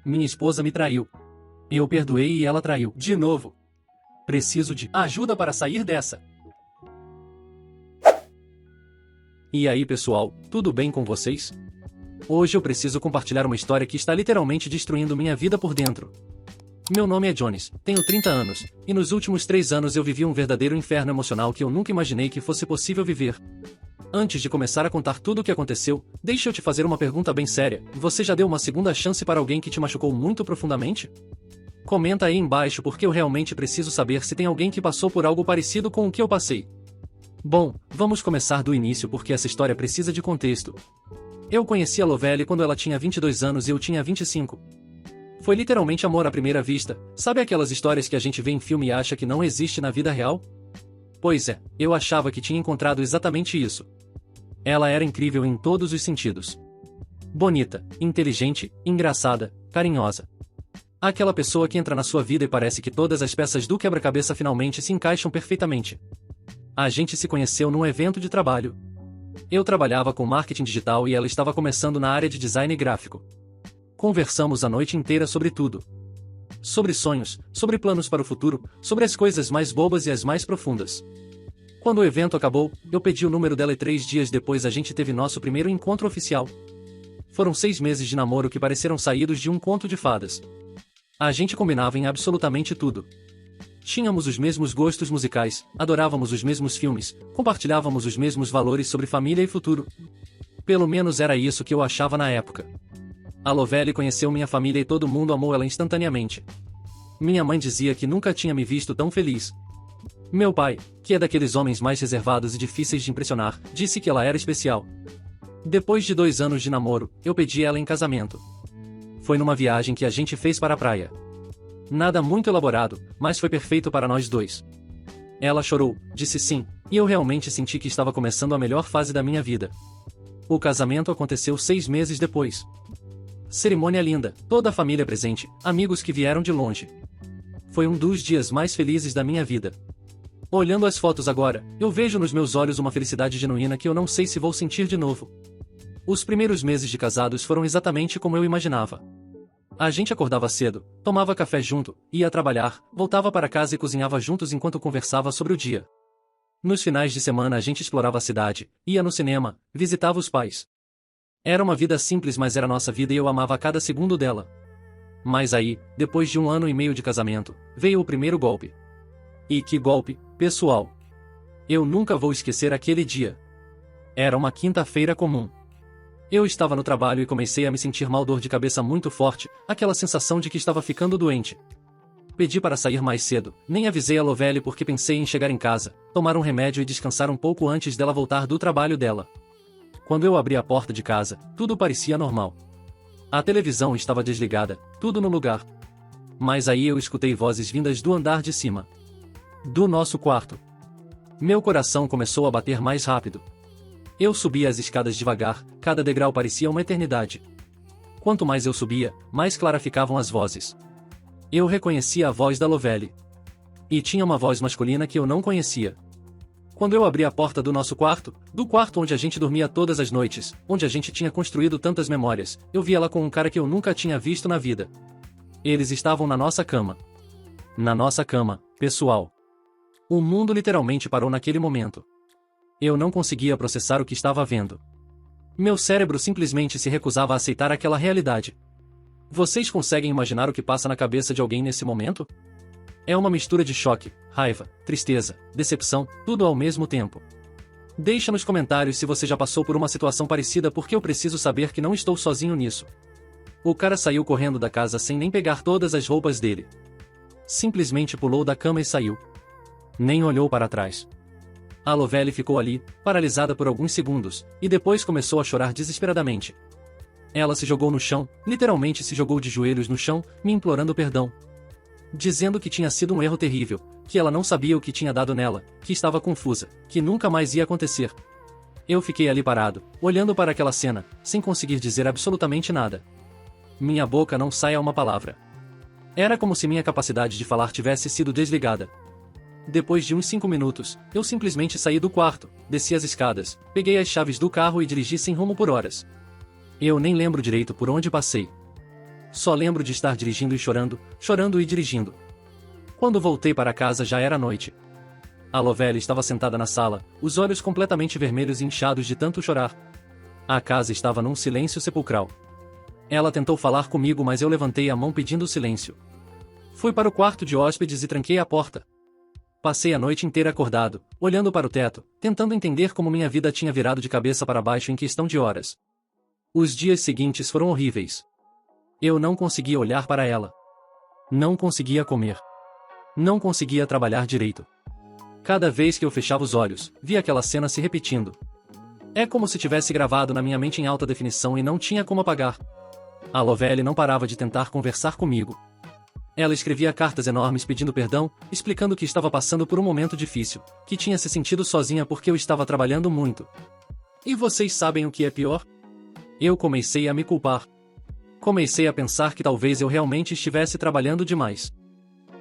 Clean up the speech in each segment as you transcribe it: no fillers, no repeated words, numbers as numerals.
Minha esposa me traiu. Eu perdoei e ela traiu de novo. Preciso de ajuda para sair dessa. E aí, pessoal, tudo bem com vocês? Hoje eu preciso compartilhar uma história que está literalmente destruindo minha vida por dentro. Meu nome é Jones, tenho 30 anos, e nos últimos 3 anos eu vivi um verdadeiro inferno emocional que eu nunca imaginei que fosse possível viver. Antes de começar a contar tudo o que aconteceu, deixa eu te fazer uma pergunta bem séria. Você já deu uma segunda chance para alguém que te machucou muito profundamente? Comenta aí embaixo porque eu realmente preciso saber se tem alguém que passou por algo parecido com o que eu passei. Bom, vamos começar do início porque essa história precisa de contexto. Eu conheci a Lovely quando ela tinha 22 anos e eu tinha 25. Foi literalmente amor à primeira vista, sabe aquelas histórias que a gente vê em filme e acha que não existe na vida real? Pois é, eu achava que tinha encontrado exatamente isso. Ela era incrível em todos os sentidos. Bonita, inteligente, engraçada, carinhosa. Aquela pessoa que entra na sua vida e parece que todas as peças do quebra-cabeça finalmente se encaixam perfeitamente. A gente se conheceu num evento de trabalho. Eu trabalhava com marketing digital e ela estava começando na área de design gráfico. Conversamos a noite inteira sobre tudo. Sobre sonhos, sobre planos para o futuro, sobre as coisas mais bobas e as mais profundas. Quando o evento acabou, eu pedi o número dela e 3 dias depois a gente teve nosso primeiro encontro oficial. Foram 6 meses de namoro que pareceram saídos de um conto de fadas. A gente combinava em absolutamente tudo. Tínhamos os mesmos gostos musicais, adorávamos os mesmos filmes, compartilhávamos os mesmos valores sobre família e futuro. Pelo menos era isso que eu achava na época. A Lovely conheceu minha família e todo mundo amou ela instantaneamente. Minha mãe dizia que nunca tinha me visto tão feliz. Meu pai, que é daqueles homens mais reservados e difíceis de impressionar, disse que ela era especial. Depois de 2 anos de namoro, eu pedi ela em casamento. Foi numa viagem que a gente fez para a praia. Nada muito elaborado, mas foi perfeito para nós dois. Ela chorou, disse sim, e eu realmente senti que estava começando a melhor fase da minha vida. O casamento aconteceu 6 meses depois. Cerimônia linda, toda a família presente, amigos que vieram de longe. Foi um dos dias mais felizes da minha vida. Olhando as fotos agora, eu vejo nos meus olhos uma felicidade genuína que eu não sei se vou sentir de novo. Os primeiros meses de casados foram exatamente como eu imaginava. A gente acordava cedo, tomava café junto, ia trabalhar, voltava para casa e cozinhava juntos enquanto conversava sobre o dia. Nos finais de semana a gente explorava a cidade, ia no cinema, visitava os pais. Era uma vida simples, mas era nossa vida e eu amava cada segundo dela. Mas aí, depois de 1 ano e meio de casamento, veio o primeiro golpe. E que golpe, pessoal! Eu nunca vou esquecer aquele dia. Era uma quinta-feira comum. Eu estava no trabalho e comecei a me sentir mal, dor de cabeça muito forte, aquela sensação de que estava ficando doente. Pedi para sair mais cedo, nem avisei a Lovely porque pensei em chegar em casa, tomar um remédio e descansar um pouco antes dela voltar do trabalho dela. Quando eu abri a porta de casa, tudo parecia normal. A televisão estava desligada, tudo no lugar. Mas aí eu escutei vozes vindas do andar de cima. Do nosso quarto. Meu coração começou a bater mais rápido. Eu subia as escadas devagar, cada degrau parecia uma eternidade. Quanto mais eu subia, mais claras ficavam as vozes. Eu reconhecia a voz da Lovely. E tinha uma voz masculina que eu não conhecia. Quando eu abri a porta do nosso quarto, do quarto onde a gente dormia todas as noites, onde a gente tinha construído tantas memórias, eu vi ela com um cara que eu nunca tinha visto na vida. Eles estavam na nossa cama. Na nossa cama, pessoal. O mundo literalmente parou naquele momento. Eu não conseguia processar o que estava vendo. Meu cérebro simplesmente se recusava a aceitar aquela realidade. Vocês conseguem imaginar o que passa na cabeça de alguém nesse momento? É uma mistura de choque, raiva, tristeza, decepção, tudo ao mesmo tempo. Deixa nos comentários se você já passou por uma situação parecida porque eu preciso saber que não estou sozinho nisso. O cara saiu correndo da casa sem nem pegar todas as roupas dele. Simplesmente pulou da cama e saiu. Nem olhou para trás. A Lovely ficou ali, paralisada por alguns segundos, e depois começou a chorar desesperadamente. Ela se jogou no chão, literalmente se jogou de joelhos no chão, me implorando perdão. Dizendo que tinha sido um erro terrível, que ela não sabia o que tinha dado nela, que estava confusa, que nunca mais ia acontecer. Eu fiquei ali parado, olhando para aquela cena, sem conseguir dizer absolutamente nada. Minha boca não saía uma palavra. Era como se minha capacidade de falar tivesse sido desligada. Depois de uns 5 minutos, eu simplesmente saí do quarto, desci as escadas, peguei as chaves do carro e dirigi sem rumo por horas. Eu nem lembro direito por onde passei. Só lembro de estar dirigindo e chorando, chorando e dirigindo. Quando voltei para casa já era noite. A Lovely estava sentada na sala, os olhos completamente vermelhos e inchados de tanto chorar. A casa estava num silêncio sepulcral. Ela tentou falar comigo, mas eu levantei a mão pedindo silêncio. Fui para o quarto de hóspedes e tranquei a porta. Passei a noite inteira acordado, olhando para o teto, tentando entender como minha vida tinha virado de cabeça para baixo em questão de horas. Os dias seguintes foram horríveis. Eu não conseguia olhar para ela. Não conseguia comer. Não conseguia trabalhar direito. Cada vez que eu fechava os olhos, via aquela cena se repetindo. É como se tivesse gravado na minha mente em alta definição e não tinha como apagar. A Lovely não parava de tentar conversar comigo. Ela escrevia cartas enormes pedindo perdão, explicando que estava passando por um momento difícil, que tinha se sentido sozinha porque eu estava trabalhando muito. E vocês sabem o que é pior? Eu comecei a me culpar. Comecei a pensar que talvez eu realmente estivesse trabalhando demais.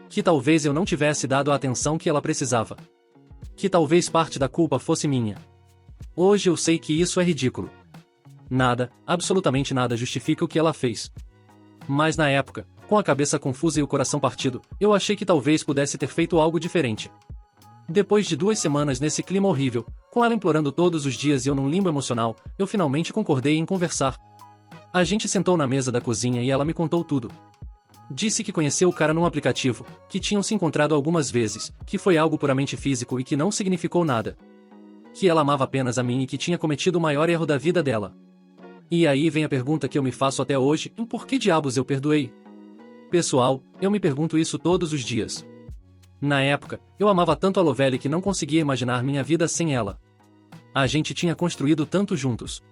Que talvez eu não tivesse dado a atenção que ela precisava. Que talvez parte da culpa fosse minha. Hoje eu sei que isso é ridículo. Nada, absolutamente nada justifica o que ela fez. Mas na época, com a cabeça confusa e o coração partido, eu achei que talvez pudesse ter feito algo diferente. Depois de 2 semanas nesse clima horrível, com ela implorando todos os dias e eu num limbo emocional, eu finalmente concordei em conversar. A gente sentou na mesa da cozinha e ela me contou tudo. Disse que conheceu o cara num aplicativo, que tinham se encontrado algumas vezes, que foi algo puramente físico e que não significou nada. Que ela amava apenas a mim e que tinha cometido o maior erro da vida dela. E aí vem a pergunta que eu me faço até hoje: por que diabos eu perdoei? Pessoal, eu me pergunto isso todos os dias. Na época, eu amava tanto a Lovely que não conseguia imaginar minha vida sem ela. A gente tinha construído tanto juntos.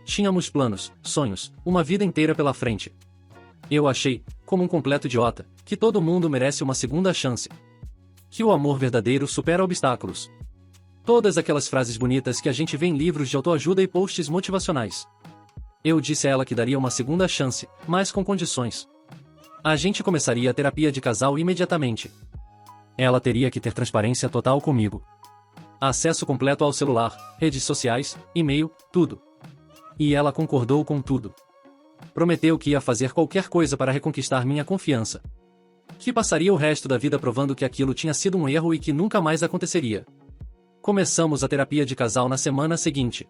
Tínhamos planos, sonhos, uma vida inteira pela frente. Eu achei, como um completo idiota, que todo mundo merece uma segunda chance. Que o amor verdadeiro supera obstáculos. Todas aquelas frases bonitas que a gente vê em livros de autoajuda e posts motivacionais. Eu disse a ela que daria uma segunda chance, mas com condições. A gente começaria a terapia de casal imediatamente. Ela teria que ter transparência total comigo. Acesso completo ao celular, redes sociais, e-mail, tudo. E ela concordou com tudo. Prometeu que ia fazer qualquer coisa para reconquistar minha confiança. Que passaria o resto da vida provando que aquilo tinha sido um erro e que nunca mais aconteceria. Começamos a terapia de casal na semana seguinte.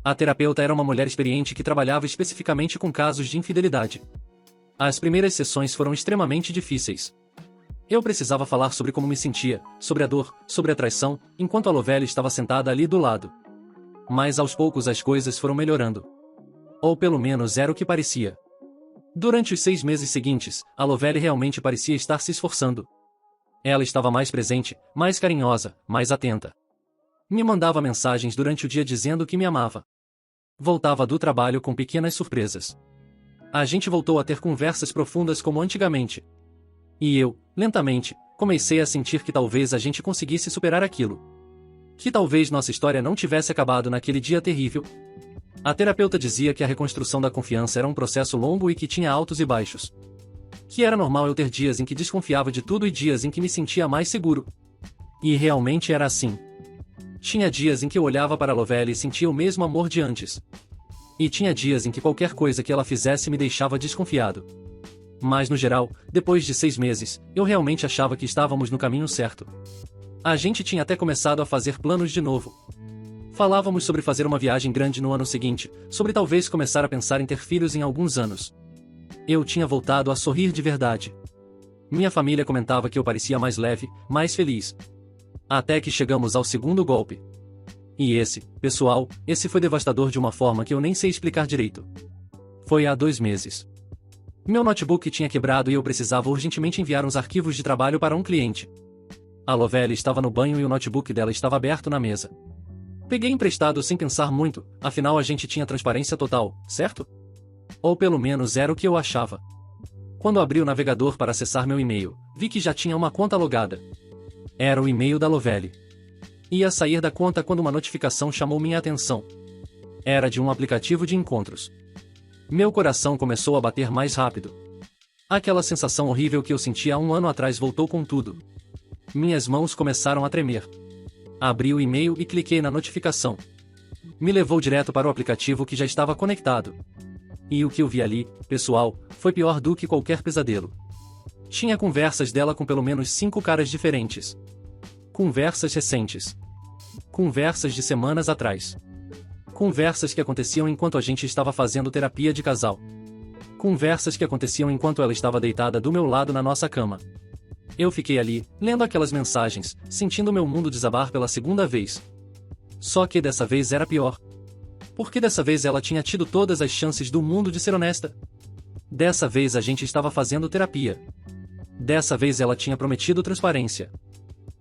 A terapeuta era uma mulher experiente que trabalhava especificamente com casos de infidelidade. As primeiras sessões foram extremamente difíceis. Eu precisava falar sobre como me sentia, sobre a dor, sobre a traição, enquanto a Lovely estava sentada ali do lado. Mas aos poucos as coisas foram melhorando. Ou pelo menos era o que parecia. Durante os 6 meses seguintes, a Lovely realmente parecia estar se esforçando. Ela estava mais presente, mais carinhosa, mais atenta. Me mandava mensagens durante o dia dizendo que me amava. Voltava do trabalho com pequenas surpresas. A gente voltou a ter conversas profundas como antigamente. E eu, lentamente, comecei a sentir que talvez a gente conseguisse superar aquilo. Que talvez nossa história não tivesse acabado naquele dia terrível. A terapeuta dizia que a reconstrução da confiança era um processo longo e que tinha altos e baixos. Que era normal eu ter dias em que desconfiava de tudo e dias em que me sentia mais seguro. E realmente era assim. Tinha dias em que eu olhava para a Lovely e sentia o mesmo amor de antes. E tinha dias em que qualquer coisa que ela fizesse me deixava desconfiado. Mas no geral, depois de 6 meses, eu realmente achava que estávamos no caminho certo. A gente tinha até começado a fazer planos de novo. Falávamos sobre fazer uma viagem grande no ano seguinte, sobre talvez começar a pensar em ter filhos em alguns anos. Eu tinha voltado a sorrir de verdade. Minha família comentava que eu parecia mais leve, mais feliz. Até que chegamos ao segundo golpe. E esse, pessoal, esse foi devastador de uma forma que eu nem sei explicar direito. Foi há 2 meses. Meu notebook tinha quebrado e eu precisava urgentemente enviar uns arquivos de trabalho para um cliente. A Lovely estava no banho e o notebook dela estava aberto na mesa. Peguei emprestado sem pensar muito, afinal a gente tinha transparência total, certo? Ou pelo menos era o que eu achava. Quando abri o navegador para acessar meu e-mail, vi que já tinha uma conta logada. Era o e-mail da Lovely. Ia sair da conta quando uma notificação chamou minha atenção. Era de um aplicativo de encontros. Meu coração começou a bater mais rápido. Aquela sensação horrível que eu sentia há 1 ano atrás voltou com tudo. Minhas mãos começaram a tremer. Abri o e-mail e cliquei na notificação. Me levou direto para o aplicativo que já estava conectado. E o que eu vi ali, pessoal, foi pior do que qualquer pesadelo. Tinha conversas dela com pelo menos 5 caras diferentes. Conversas recentes. Conversas de semanas atrás. Conversas que aconteciam enquanto a gente estava fazendo terapia de casal. Conversas que aconteciam enquanto ela estava deitada do meu lado na nossa cama. Eu fiquei ali, lendo aquelas mensagens, sentindo meu mundo desabar pela segunda vez. Só que dessa vez era pior. Porque dessa vez ela tinha tido todas as chances do mundo de ser honesta. Dessa vez a gente estava fazendo terapia. Dessa vez ela tinha prometido transparência.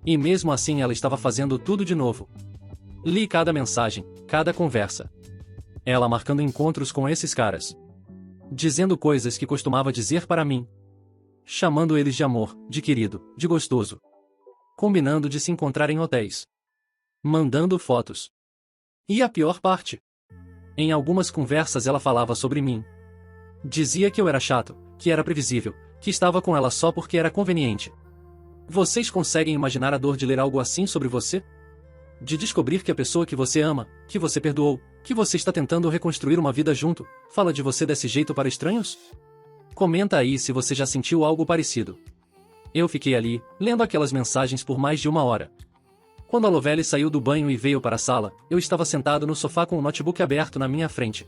E mesmo assim ela estava fazendo tudo de novo. Li cada mensagem, cada conversa. Ela marcando encontros com esses caras. Dizendo coisas que costumava dizer para mim. Chamando eles de amor, de querido, de gostoso. Combinando de se encontrar em hotéis. Mandando fotos. E a pior parte? Em algumas conversas ela falava sobre mim. Dizia que eu era chato, que era previsível, que estava com ela só porque era conveniente. Vocês conseguem imaginar a dor de ler algo assim sobre você? De descobrir que a pessoa que você ama, que você perdoou, que você está tentando reconstruir uma vida junto, fala de você desse jeito para estranhos? Comenta aí se você já sentiu algo parecido. Eu fiquei ali, lendo aquelas mensagens por mais de 1 hora. Quando a Lovely saiu do banho e veio para a sala, eu estava sentado no sofá com o notebook aberto na minha frente.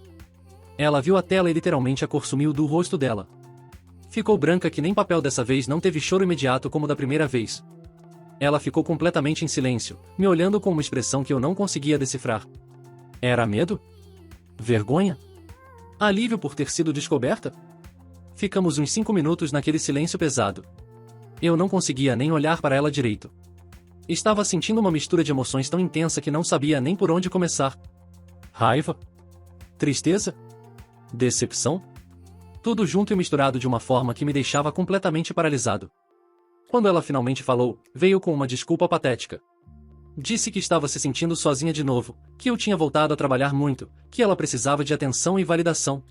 Ela viu a tela e literalmente a cor sumiu do rosto dela. Ficou branca que nem papel, dessa vez não teve choro imediato como da primeira vez. Ela ficou completamente em silêncio, me olhando com uma expressão que eu não conseguia decifrar. Era medo? Vergonha? Alívio por ter sido descoberta? Ficamos uns 5 minutos naquele silêncio pesado. Eu não conseguia nem olhar para ela direito. Estava sentindo uma mistura de emoções tão intensa que não sabia nem por onde começar. Raiva? Tristeza? Decepção? Tudo junto e misturado de uma forma que me deixava completamente paralisado. Quando ela finalmente falou, veio com uma desculpa patética. Disse que estava se sentindo sozinha de novo, que eu tinha voltado a trabalhar muito, que ela precisava de atenção e validação.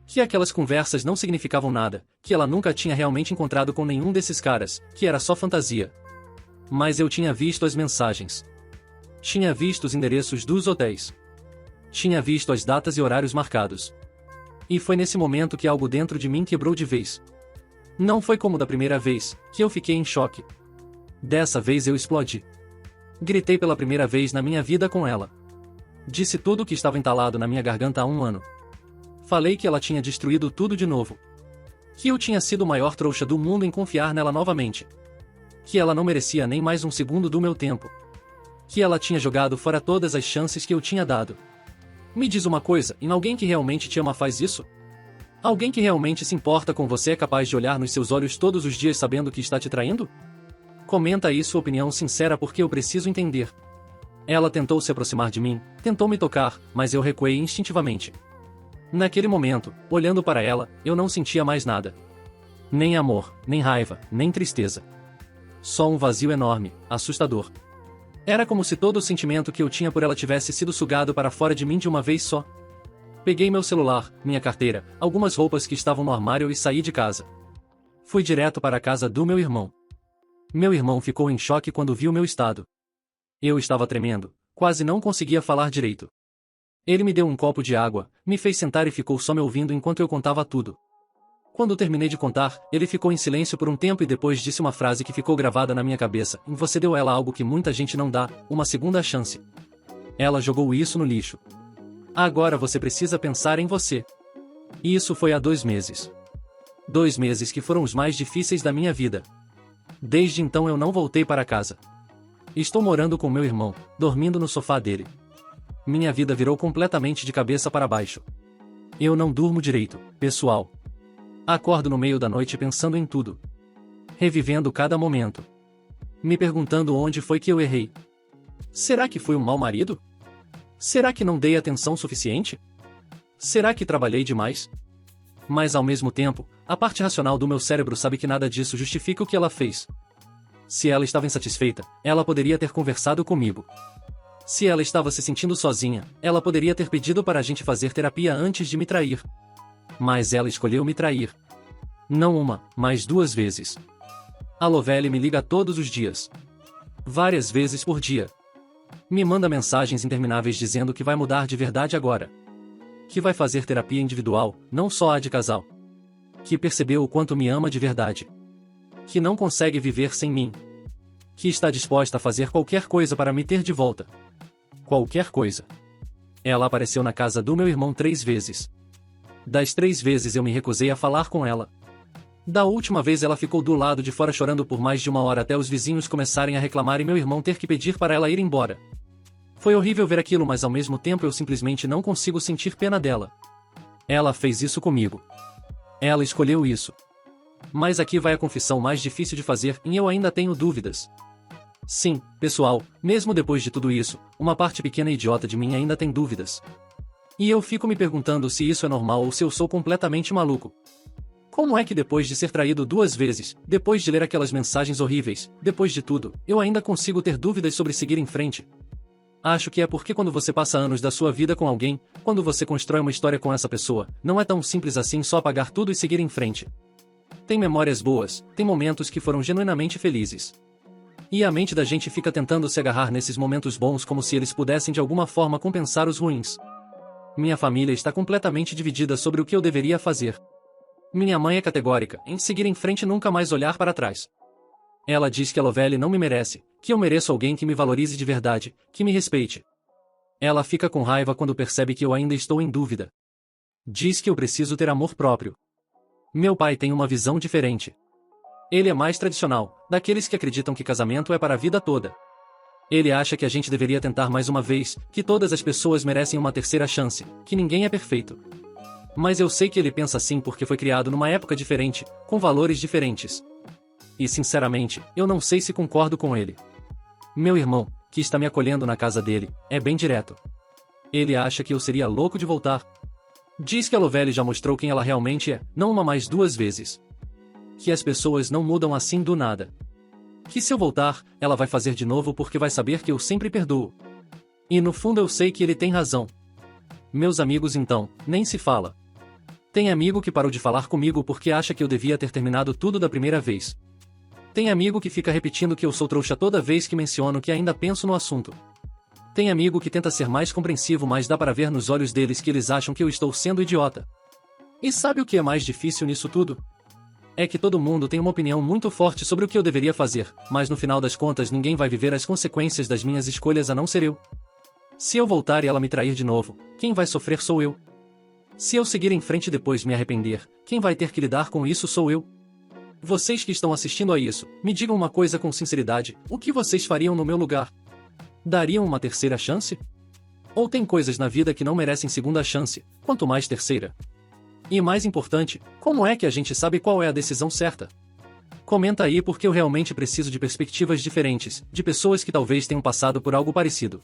Que aquelas conversas não significavam nada, que ela nunca tinha realmente encontrado com nenhum desses caras, que era só fantasia. Mas eu tinha visto as mensagens. Tinha visto os endereços dos hotéis. Tinha visto as datas e horários marcados. E foi nesse momento que algo dentro de mim quebrou de vez. Não foi como da primeira vez, que eu fiquei em choque. Dessa vez eu explodi. Gritei pela primeira vez na minha vida com ela. Disse tudo o que estava entalado na minha garganta há 1 ano. Falei que ela tinha destruído tudo de novo. Que eu tinha sido o maior trouxa do mundo em confiar nela novamente. Que ela não merecia nem mais 1 segundo do meu tempo. Que ela tinha jogado fora todas as chances que eu tinha dado. Me diz uma coisa, em alguém que realmente te ama faz isso? Alguém que realmente se importa com você é capaz de olhar nos seus olhos todos os dias sabendo que está te traindo? Comenta aí sua opinião sincera porque eu preciso entender. Ela tentou se aproximar de mim, tentou me tocar, mas eu recuei instintivamente. Naquele momento, olhando para ela, eu não sentia mais nada. Nem amor, nem raiva, nem tristeza. Só um vazio enorme, assustador. Era como se todo o sentimento que eu tinha por ela tivesse sido sugado para fora de mim de uma vez só. Peguei meu celular, minha carteira, algumas roupas que estavam no armário e saí de casa. Fui direto para a casa do meu irmão. Meu irmão ficou em choque quando viu meu estado. Eu estava tremendo, quase não conseguia falar direito. Ele me deu um copo de água, me fez sentar e ficou só me ouvindo enquanto eu contava tudo. Quando terminei de contar, ele ficou em silêncio por um tempo e depois disse uma frase que ficou gravada na minha cabeça: você deu a ela algo que muita gente não dá, uma segunda chance. Ela jogou isso no lixo. Agora você precisa pensar em você. E isso foi há 2 meses. 2 meses que foram os mais difíceis da minha vida. Desde então eu não voltei para casa. Estou morando com meu irmão, dormindo no sofá dele. Minha vida virou completamente de cabeça para baixo. Eu não durmo direito, pessoal. Acordo no meio da noite pensando em tudo. Revivendo cada momento. Me perguntando onde foi que eu errei. Será que fui um mau marido? Será que não dei atenção suficiente? Será que trabalhei demais? Mas ao mesmo tempo, a parte racional do meu cérebro sabe que nada disso justifica o que ela fez. Se ela estava insatisfeita, ela poderia ter conversado comigo. Se ela estava se sentindo sozinha, ela poderia ter pedido para a gente fazer terapia antes de me trair. Mas ela escolheu me trair. Não 1, mas 2 vezes. A Lovely me liga todos os dias. Várias vezes por dia. Me manda mensagens intermináveis dizendo que vai mudar de verdade agora. que vai fazer terapia individual, não só a de casal. Que percebeu o quanto me ama de verdade. Que não consegue viver sem mim. Que está disposta a fazer qualquer coisa para me ter de volta. Qualquer coisa. Ela apareceu na casa do meu irmão 3 vezes. Das 3 vezes eu me recusei a falar com ela. Da última vez ela ficou do lado de fora chorando por mais de 1 hora até os vizinhos começarem a reclamar e meu irmão ter que pedir para ela ir embora. Foi horrível ver aquilo, mas ao mesmo tempo eu simplesmente não consigo sentir pena dela. Ela fez isso comigo. Ela escolheu isso. Mas aqui vai a confissão mais difícil de fazer e eu ainda tenho dúvidas. Sim, pessoal, mesmo depois de tudo isso, uma parte pequena e idiota de mim ainda tem dúvidas. E eu fico me perguntando se isso é normal ou se eu sou completamente maluco. Como é que depois de ser traído 2 vezes, depois de ler aquelas mensagens horríveis, depois de tudo, eu ainda consigo ter dúvidas sobre seguir em frente? Acho que é porque quando você passa anos da sua vida com alguém, quando você constrói uma história com essa pessoa, não é tão simples assim só apagar tudo e seguir em frente. Tem memórias boas, tem momentos que foram genuinamente felizes. E a mente da gente fica tentando se agarrar nesses momentos bons como se eles pudessem de alguma forma compensar os ruins. Minha família está completamente dividida sobre o que eu deveria fazer. Minha mãe é categórica em seguir em frente e nunca mais olhar para trás. Ela diz que a Lovely não me merece, que eu mereço alguém que me valorize de verdade, que me respeite. Ela fica com raiva quando percebe que eu ainda estou em dúvida. Diz que eu preciso ter amor próprio. Meu pai tem uma visão diferente. Ele é mais tradicional, daqueles que acreditam que casamento é para a vida toda. Ele acha que a gente deveria tentar mais uma vez, que todas as pessoas merecem uma terceira chance, que ninguém é perfeito. Mas eu sei que ele pensa assim porque foi criado numa época diferente, com valores diferentes. E sinceramente, eu não sei se concordo com ele. Meu irmão, que está me acolhendo na casa dele, é bem direto. Ele acha que eu seria louco de voltar. Diz que a Lovely já mostrou quem ela realmente é, não uma mais 2 vezes. Que as pessoas não mudam assim do nada. Que se eu voltar, ela vai fazer de novo porque vai saber que eu sempre perdoo. E no fundo eu sei que ele tem razão. Meus amigos então, nem se fala. Tem amigo que parou de falar comigo porque acha que eu devia ter terminado tudo da primeira vez. Tem amigo que fica repetindo que eu sou trouxa toda vez que menciono que ainda penso no assunto. Tem amigo que tenta ser mais compreensivo, mas dá para ver nos olhos deles que eles acham que eu estou sendo idiota. E sabe o que é mais difícil nisso tudo? É que todo mundo tem uma opinião muito forte sobre o que eu deveria fazer, mas no final das contas ninguém vai viver as consequências das minhas escolhas a não ser eu. Se eu voltar e ela me trair de novo, quem vai sofrer sou eu. Se eu seguir em frente e depois me arrepender, quem vai ter que lidar com isso sou eu. Vocês que estão assistindo a isso, me digam uma coisa com sinceridade, o que vocês fariam no meu lugar? Dariam uma terceira chance? Ou tem coisas na vida que não merecem segunda chance, quanto mais terceira? E mais importante, como é que a gente sabe qual é a decisão certa? Comenta aí porque eu realmente preciso de perspectivas diferentes, de pessoas que talvez tenham passado por algo parecido.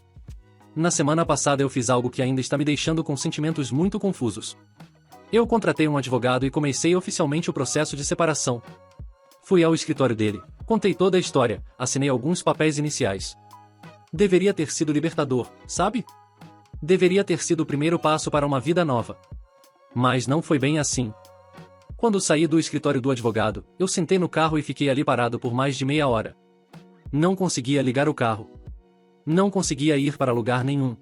Na semana passada eu fiz algo que ainda está me deixando com sentimentos muito confusos. Eu contratei um advogado e comecei oficialmente o processo de separação. Fui ao escritório dele, contei toda a história, assinei alguns papéis iniciais. Deveria ter sido libertador, sabe? Deveria ter sido o primeiro passo para uma vida nova. Mas não foi bem assim. Quando saí do escritório do advogado, eu sentei no carro e fiquei ali parado por mais de meia hora. Não conseguia ligar o carro. Não conseguia ir para lugar nenhum.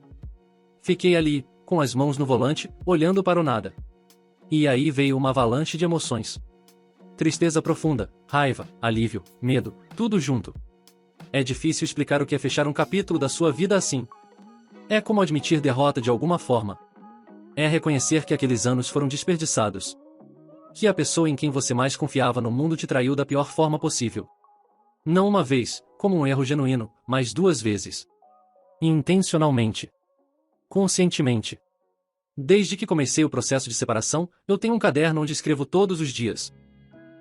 Fiquei ali, com as mãos no volante, olhando para o nada. E aí veio uma avalanche de emoções. Tristeza profunda, raiva, alívio, medo, tudo junto. É difícil explicar o que é fechar um capítulo da sua vida assim. É como admitir derrota de alguma forma. É reconhecer que aqueles anos foram desperdiçados. Que a pessoa em quem você mais confiava no mundo te traiu da pior forma possível. Não uma vez, como um erro genuíno, mas 2 vezes. Intencionalmente. Conscientemente. Desde que comecei o processo de separação, eu tenho um caderno onde escrevo todos os dias.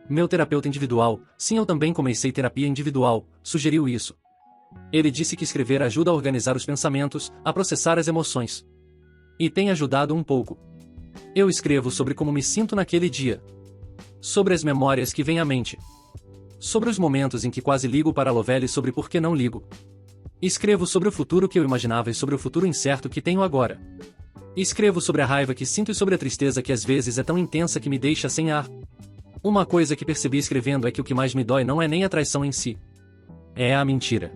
Meu terapeuta individual, sim, eu também comecei terapia individual, sugeriu isso. Ele disse que escrever ajuda a organizar os pensamentos, a processar as emoções. E tem ajudado um pouco. Eu escrevo sobre como me sinto naquele dia. Sobre as memórias que vêm à mente. Sobre os momentos em que quase ligo para a Lovely, sobre por que não ligo. Escrevo sobre o futuro que eu imaginava e sobre o futuro incerto que tenho agora. Escrevo sobre a raiva que sinto e sobre a tristeza que às vezes é tão intensa que me deixa sem ar. Uma coisa que percebi escrevendo é que o que mais me dói não é nem a traição em si. É a mentira.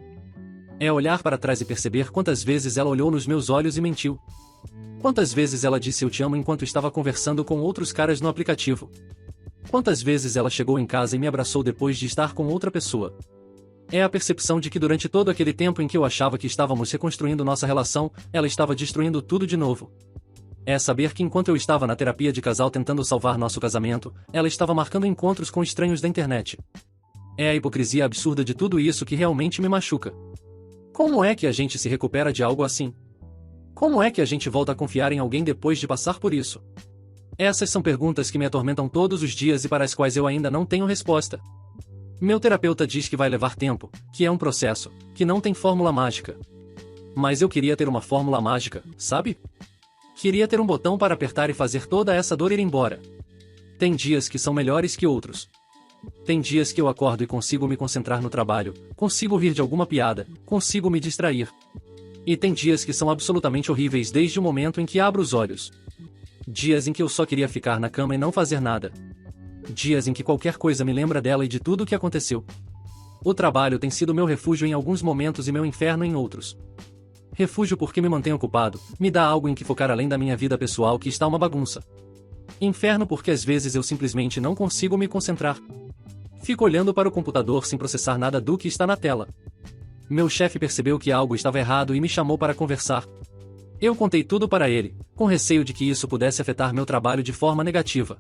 É olhar para trás e perceber quantas vezes ela olhou nos meus olhos e mentiu. Quantas vezes ela disse eu te amo enquanto estava conversando com outros caras no aplicativo? Quantas vezes ela chegou em casa e me abraçou depois de estar com outra pessoa? É a percepção de que durante todo aquele tempo em que eu achava que estávamos reconstruindo nossa relação, ela estava destruindo tudo de novo. É saber que enquanto eu estava na terapia de casal tentando salvar nosso casamento, ela estava marcando encontros com estranhos da internet. É a hipocrisia absurda de tudo isso que realmente me machuca. Como é que a gente se recupera de algo assim? Como é que a gente volta a confiar em alguém depois de passar por isso? Essas são perguntas que me atormentam todos os dias e para as quais eu ainda não tenho resposta. Meu terapeuta diz que vai levar tempo, que é um processo, que não tem fórmula mágica. Mas eu queria ter uma fórmula mágica, sabe? Queria ter um botão para apertar e fazer toda essa dor ir embora. Tem dias que são melhores que outros. Tem dias que eu acordo e consigo me concentrar no trabalho, consigo rir de alguma piada, consigo me distrair. E tem dias que são absolutamente horríveis desde o momento em que abro os olhos. Dias em que eu só queria ficar na cama e não fazer nada. Dias em que qualquer coisa me lembra dela e de tudo o que aconteceu. O trabalho tem sido meu refúgio em alguns momentos e meu inferno em outros. Refúgio porque me mantém ocupado, me dá algo em que focar além da minha vida pessoal que está uma bagunça. Inferno porque às vezes eu simplesmente não consigo me concentrar. Fico olhando para o computador sem processar nada do que está na tela. Meu chefe percebeu que algo estava errado e me chamou para conversar. Eu contei tudo para ele, com receio de que isso pudesse afetar meu trabalho de forma negativa.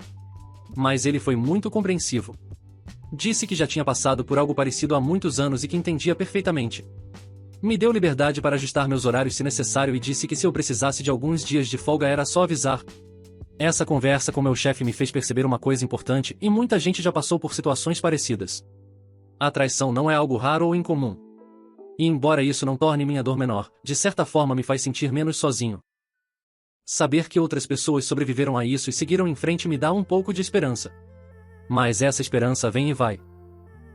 Mas ele foi muito compreensivo. Disse que já tinha passado por algo parecido há muitos anos e que entendia perfeitamente. Me deu liberdade para ajustar meus horários se necessário e disse que se eu precisasse de alguns dias de folga era só avisar. Essa conversa com meu chefe me fez perceber uma coisa importante e muita gente já passou por situações parecidas. A traição não é algo raro ou incomum. E embora isso não torne minha dor menor, de certa forma me faz sentir menos sozinho. Saber que outras pessoas sobreviveram a isso e seguiram em frente me dá um pouco de esperança. Mas essa esperança vem e vai.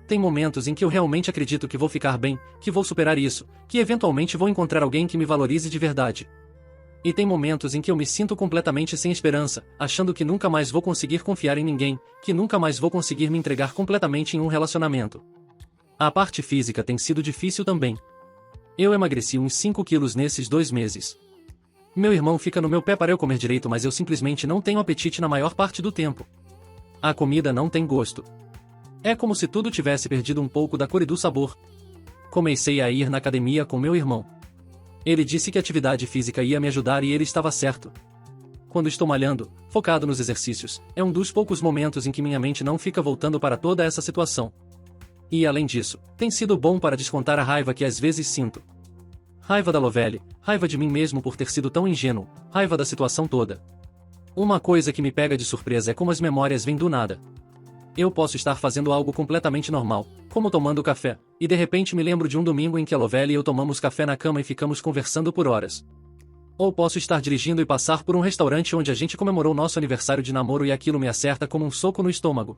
Tem momentos em que eu realmente acredito que vou ficar bem, que vou superar isso, que eventualmente vou encontrar alguém que me valorize de verdade. E tem momentos em que eu me sinto completamente sem esperança, achando que nunca mais vou conseguir confiar em ninguém, que nunca mais vou conseguir me entregar completamente em um relacionamento. A parte física tem sido difícil também. Eu emagreci uns 5 quilos nesses 2 meses. Meu irmão fica no meu pé para eu comer direito, mas eu simplesmente não tenho apetite na maior parte do tempo. A comida não tem gosto. É como se tudo tivesse perdido um pouco da cor e do sabor. Comecei a ir na academia com meu irmão. Ele disse que a atividade física ia me ajudar e ele estava certo. Quando estou malhando, focado nos exercícios, é um dos poucos momentos em que minha mente não fica voltando para toda essa situação. E além disso, tem sido bom para descontar a raiva que às vezes sinto. Raiva da Lovelle, raiva de mim mesmo por ter sido tão ingênuo, raiva da situação toda. Uma coisa que me pega de surpresa é como as memórias vêm do nada. Eu posso estar fazendo algo completamente normal, como tomando café, e de repente me lembro de um domingo em que a Lovelle e eu tomamos café na cama e ficamos conversando por horas. Ou posso estar dirigindo e passar por um restaurante onde a gente comemorou nosso aniversário de namoro e aquilo me acerta como um soco no estômago.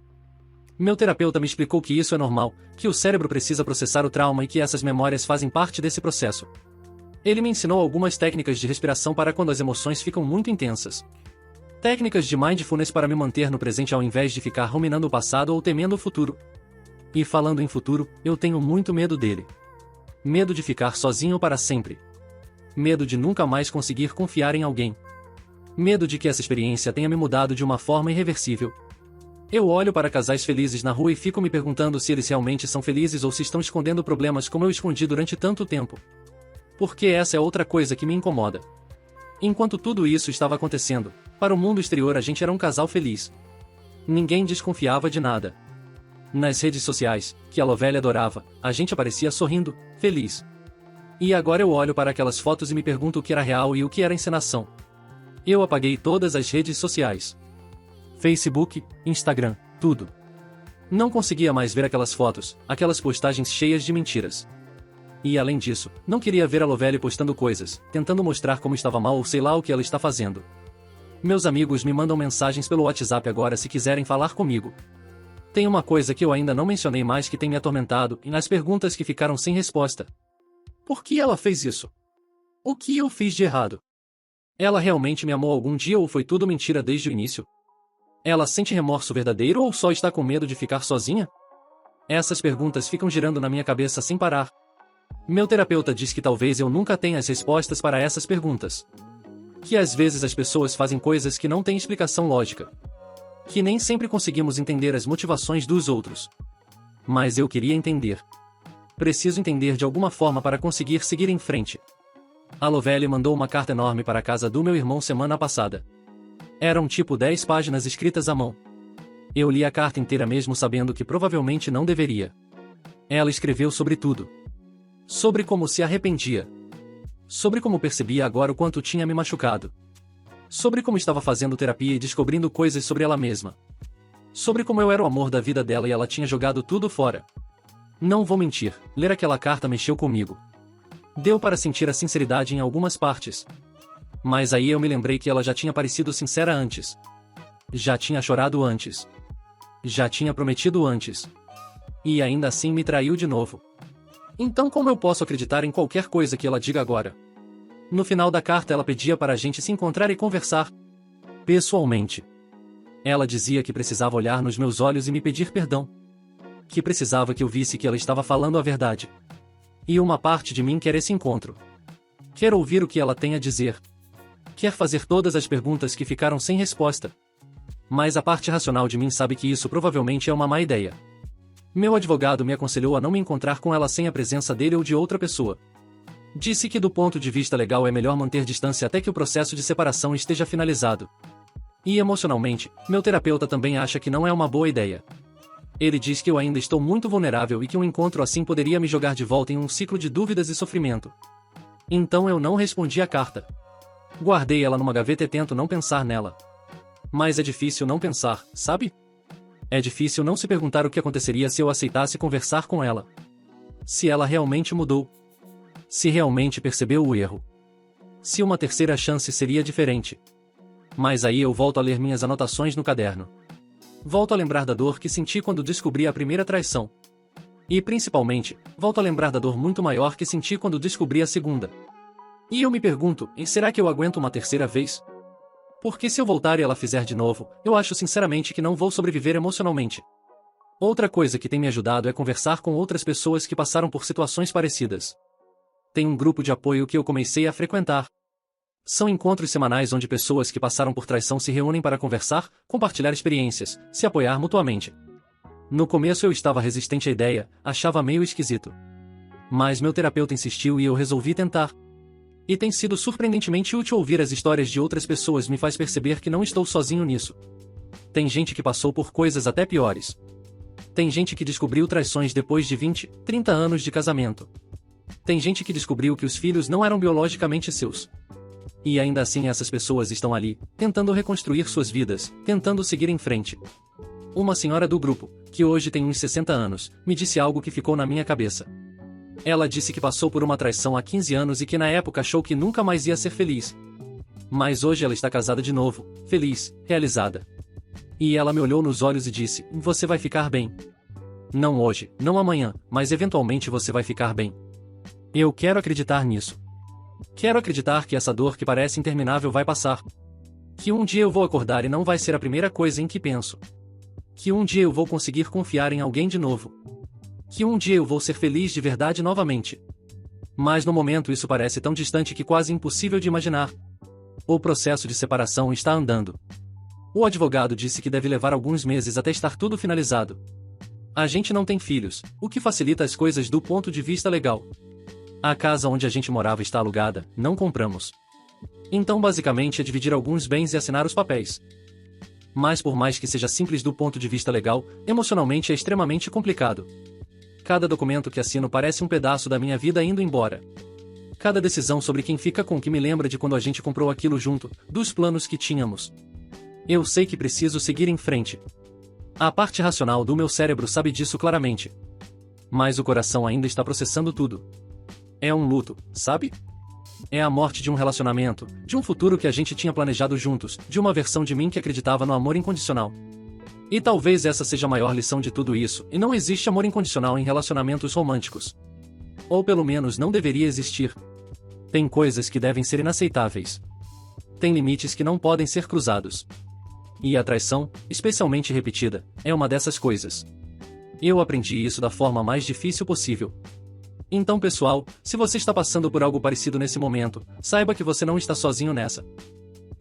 Meu terapeuta me explicou que isso é normal, que o cérebro precisa processar o trauma e que essas memórias fazem parte desse processo. Ele me ensinou algumas técnicas de respiração para quando as emoções ficam muito intensas. Técnicas de mindfulness para me manter no presente ao invés de ficar ruminando o passado ou temendo o futuro. E falando em futuro, eu tenho muito medo dele. Medo de ficar sozinho para sempre. Medo de nunca mais conseguir confiar em alguém. Medo de que essa experiência tenha me mudado de uma forma irreversível. Eu olho para casais felizes na rua e fico me perguntando se eles realmente são felizes ou se estão escondendo problemas como eu escondi durante tanto tempo. Porque essa é outra coisa que me incomoda. Enquanto tudo isso estava acontecendo, para o mundo exterior a gente era um casal feliz. Ninguém desconfiava de nada. Nas redes sociais, que a Lovelle adorava, a gente aparecia sorrindo, feliz. E agora eu olho para aquelas fotos e me pergunto o que era real e o que era encenação. Eu apaguei todas as redes sociais. Facebook, Instagram, tudo. Não conseguia mais ver aquelas fotos, aquelas postagens cheias de mentiras. E além disso, não queria ver a Lovelle postando coisas, tentando mostrar como estava mal ou sei lá o que ela está fazendo. Meus amigos me mandam mensagens pelo WhatsApp agora se quiserem falar comigo. Tem uma coisa que eu ainda não mencionei mais que tem me atormentado e nas perguntas que ficaram sem resposta. Por que ela fez isso? O que eu fiz de errado? Ela realmente me amou algum dia ou foi tudo mentira desde o início? Ela sente remorso verdadeiro ou só está com medo de ficar sozinha? Essas perguntas ficam girando na minha cabeça sem parar. Meu terapeuta diz que talvez eu nunca tenha as respostas para essas perguntas. Que às vezes as pessoas fazem coisas que não têm explicação lógica. Que nem sempre conseguimos entender as motivações dos outros. Mas eu queria entender. Preciso entender de alguma forma para conseguir seguir em frente. A Lovelle mandou uma carta enorme para a casa do meu irmão semana passada. Eram tipo 10 páginas escritas à mão. Eu li a carta inteira mesmo sabendo que provavelmente não deveria. Ela escreveu sobre tudo. Sobre como se arrependia. Sobre como percebia agora o quanto tinha me machucado. Sobre como estava fazendo terapia e descobrindo coisas sobre ela mesma. Sobre como eu era o amor da vida dela e ela tinha jogado tudo fora. Não vou mentir, ler aquela carta mexeu comigo. Deu para sentir a sinceridade em algumas partes. Mas aí eu me lembrei que ela já tinha parecido sincera antes. Já tinha chorado antes. Já tinha prometido antes. E ainda assim me traiu de novo. Então como eu posso acreditar em qualquer coisa que ela diga agora? No final da carta ela pedia para a gente se encontrar e conversar. Pessoalmente. Ela dizia que precisava olhar nos meus olhos e me pedir perdão. Que precisava que eu visse que ela estava falando a verdade. E uma parte de mim quer esse encontro. Quer ouvir o que ela tem a dizer. Quer fazer todas as perguntas que ficaram sem resposta. Mas a parte racional de mim sabe que isso provavelmente é uma má ideia. Meu advogado me aconselhou a não me encontrar com ela sem a presença dele ou de outra pessoa. Disse que do ponto de vista legal é melhor manter distância até que o processo de separação esteja finalizado. E emocionalmente, meu terapeuta também acha que não é uma boa ideia. Ele diz que eu ainda estou muito vulnerável e que um encontro assim poderia me jogar de volta em um ciclo de dúvidas e sofrimento. Então eu não respondi a carta. Guardei ela numa gaveta e tento não pensar nela. Mas é difícil não pensar, sabe? É difícil não se perguntar o que aconteceria se eu aceitasse conversar com ela. Se ela realmente mudou. Se realmente percebeu o erro. Se uma terceira chance seria diferente. Mas aí eu volto a ler minhas anotações no caderno. Volto a lembrar da dor que senti quando descobri a primeira traição. E principalmente, volto a lembrar da dor muito maior que senti quando descobri a segunda. E eu me pergunto, e será que eu aguento uma terceira vez? Porque se eu voltar e ela fizer de novo, eu acho sinceramente que não vou sobreviver emocionalmente. Outra coisa que tem me ajudado é conversar com outras pessoas que passaram por situações parecidas. Tem um grupo de apoio que eu comecei a frequentar. São encontros semanais onde pessoas que passaram por traição se reúnem para conversar, compartilhar experiências, se apoiar mutuamente. No começo eu estava resistente à ideia, achava meio esquisito. Mas meu terapeuta insistiu e eu resolvi tentar. E tem sido surpreendentemente útil ouvir as histórias de outras pessoas me faz perceber que não estou sozinho nisso. Tem gente que passou por coisas até piores. Tem gente que descobriu traições depois de 20, 30 anos de casamento. Tem gente que descobriu que os filhos não eram biologicamente seus. E ainda assim essas pessoas estão ali, tentando reconstruir suas vidas, tentando seguir em frente. Uma senhora do grupo, que hoje tem uns 60 anos, me disse algo que ficou na minha cabeça. Ela disse que passou por uma traição há 15 anos e que na época achou que nunca mais ia ser feliz. Mas hoje ela está casada de novo, feliz, realizada. E ela me olhou nos olhos e disse, você vai ficar bem. Não hoje, não amanhã, mas eventualmente você vai ficar bem. Eu quero acreditar nisso. Quero acreditar que essa dor que parece interminável vai passar. Que um dia eu vou acordar e não vai ser a primeira coisa em que penso. Que um dia eu vou conseguir confiar em alguém de novo. Que um dia eu vou ser feliz de verdade novamente. Mas no momento isso parece tão distante que quase impossível de imaginar. O processo de separação está andando. O advogado disse que deve levar alguns meses até estar tudo finalizado. A gente não tem filhos, o que facilita as coisas do ponto de vista legal. A casa onde a gente morava está alugada, não compramos. Então basicamente é dividir alguns bens e assinar os papéis. Mas por mais que seja simples do ponto de vista legal, emocionalmente é extremamente complicado. Cada documento que assino parece um pedaço da minha vida indo embora. Cada decisão sobre quem fica com que me lembra de quando a gente comprou aquilo junto, dos planos que tínhamos. Eu sei que preciso seguir em frente. A parte racional do meu cérebro sabe disso claramente. Mas o coração ainda está processando tudo. É um luto, sabe? É a morte de um relacionamento, de um futuro que a gente tinha planejado juntos, de uma versão de mim que acreditava no amor incondicional. E talvez essa seja a maior lição de tudo isso, e não existe amor incondicional em relacionamentos românticos. Ou pelo menos não deveria existir. Tem coisas que devem ser inaceitáveis. Tem limites que não podem ser cruzados. E a traição, especialmente repetida, é uma dessas coisas. Eu aprendi isso da forma mais difícil possível. Então pessoal, se você está passando por algo parecido nesse momento, saiba que você não está sozinho nessa.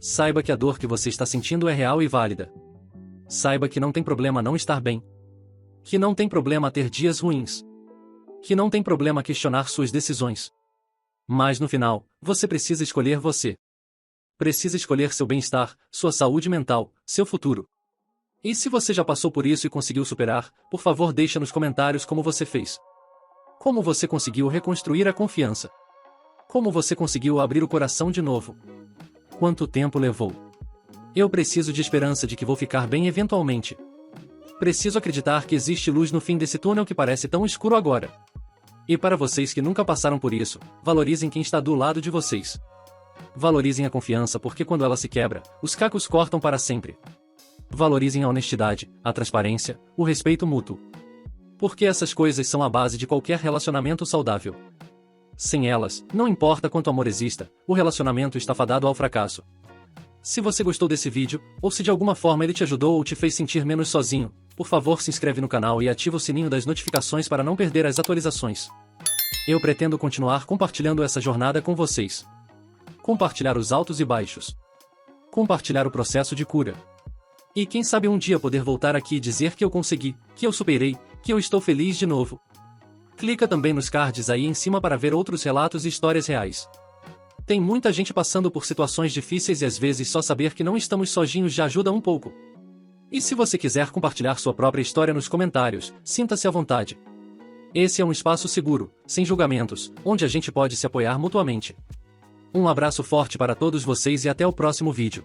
Saiba que a dor que você está sentindo é real e válida. Saiba que não tem problema não estar bem. Que não tem problema ter dias ruins. Que não tem problema questionar suas decisões. Mas no final, você precisa escolher você. Precisa escolher seu bem-estar, sua saúde mental, seu futuro. E se você já passou por isso e conseguiu superar, por favor deixa nos comentários como você fez. Como você conseguiu reconstruir a confiança? Como você conseguiu abrir o coração de novo? Quanto tempo levou? Eu preciso de esperança de que vou ficar bem eventualmente. Preciso acreditar que existe luz no fim desse túnel que parece tão escuro agora. E para vocês que nunca passaram por isso, valorizem quem está do lado de vocês. Valorizem a confiança porque quando ela se quebra, os cacos cortam para sempre. Valorizem a honestidade, a transparência, o respeito mútuo. Porque essas coisas são a base de qualquer relacionamento saudável. Sem elas, não importa quanto amor exista, o relacionamento está fadado ao fracasso. Se você gostou desse vídeo, ou se de alguma forma ele te ajudou ou te fez sentir menos sozinho, por favor se inscreve no canal e ativa o sininho das notificações para não perder as atualizações. Eu pretendo continuar compartilhando essa jornada com vocês. Compartilhar os altos e baixos. Compartilhar o processo de cura. E quem sabe um dia poder voltar aqui e dizer que eu consegui, que eu superei, que eu estou feliz de novo. Clica também nos cards aí em cima para ver outros relatos e histórias reais. Tem muita gente passando por situações difíceis e às vezes só saber que não estamos sozinhos já ajuda um pouco. E se você quiser compartilhar sua própria história nos comentários, sinta-se à vontade. Esse é um espaço seguro, sem julgamentos, onde a gente pode se apoiar mutuamente. Um abraço forte para todos vocês e até o próximo vídeo.